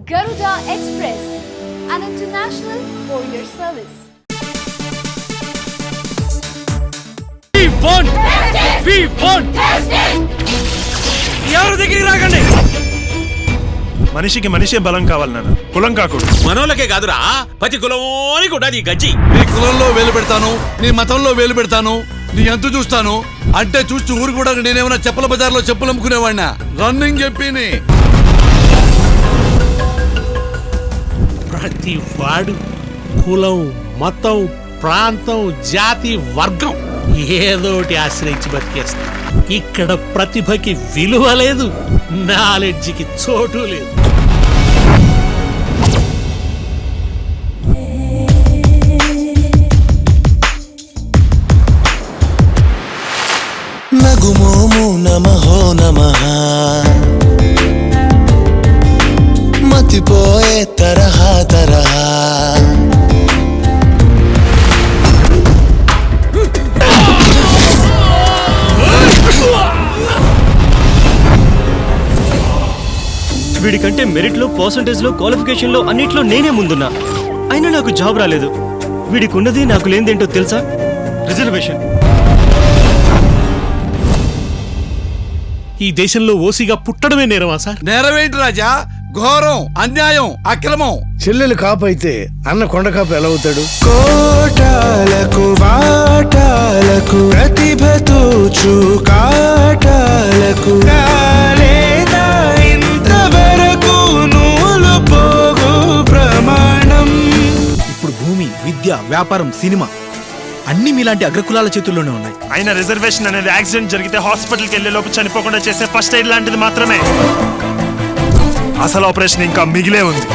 Garuda Express, an international courier service. ఎవరు దగ్గరికి రాకండి. మనిషికి మనిషే బలం కావాలి నాన్న, కులం కాకూడదు. మనోళ్ళకే కాదురా, ప్రతి కులంలోని కూడా నీ గజ్జి. నీ కులంలో వేలు పెడతాను, నీ మతంలో వేలు పెడతాను, నీ ఎంత చూస్తాను అంటే చూస్తూ ఊరు కూడా నేనేమన్నా చెప్పుల బజార్లో చెప్పులు అమ్ముకునేవాడినా? రన్నింగ్ చెప్పి ప్రతి వాడు కులం, మతం, ప్రాంతం, జాతి, వర్గం ఏదోటి ఆశ్రయించి బతికేస్తా. ఇక్కడ ప్రతిభకి విలువ లేదు, నాలెడ్జికి చోటు లేదు. నగుమోము నమః నమః మతిపోయే తరహా తరహా వీడికంటే మెరిట్లో, పర్సంటేజ్లో, క్వాలిఫికేషన్లో అన్నిట్లో నేనే ముందున్నా. అయినా నాకు జాబ్ రాలేదు. వీడికి ఉన్నది నాకు లేనిదేంటో తెలుసా? రిజర్వేషన్. ఈ దేశంలో ఓసీగా పుట్టడమే నేరమా సార్? నేరవేంటి రాజా? ఘోరం, అన్యాయం, అక్రమం. చెల్లెలు కాపైతే అన్న కొండ కాపు ఎలా అవుతాడు? కోటాలకు వాటాలకు ప్రతిభతో చూకాటాలకు కాలేదా ఇంతవరకు నూలు పోగు ప్రమాణం. ఇప్పుడు భూమి, విద్య, వ్యాపారం, సినిమా అన్ని మీలాంటి అగ్రకులాల చేతుల్లోనే ఉన్నాయి. అయినా రిజర్వేషన్ అనేది యాక్సిడెంట్ జరిగితే హాస్పిటల్కి వెళ్లే లోపు చనిపోకుండా చేసే ఫస్ట్ ఎయిడ్ లాంటిది మాత్రమే. అసలు ఆపరేషన్ ఇంకా మిగిలే ఉంది.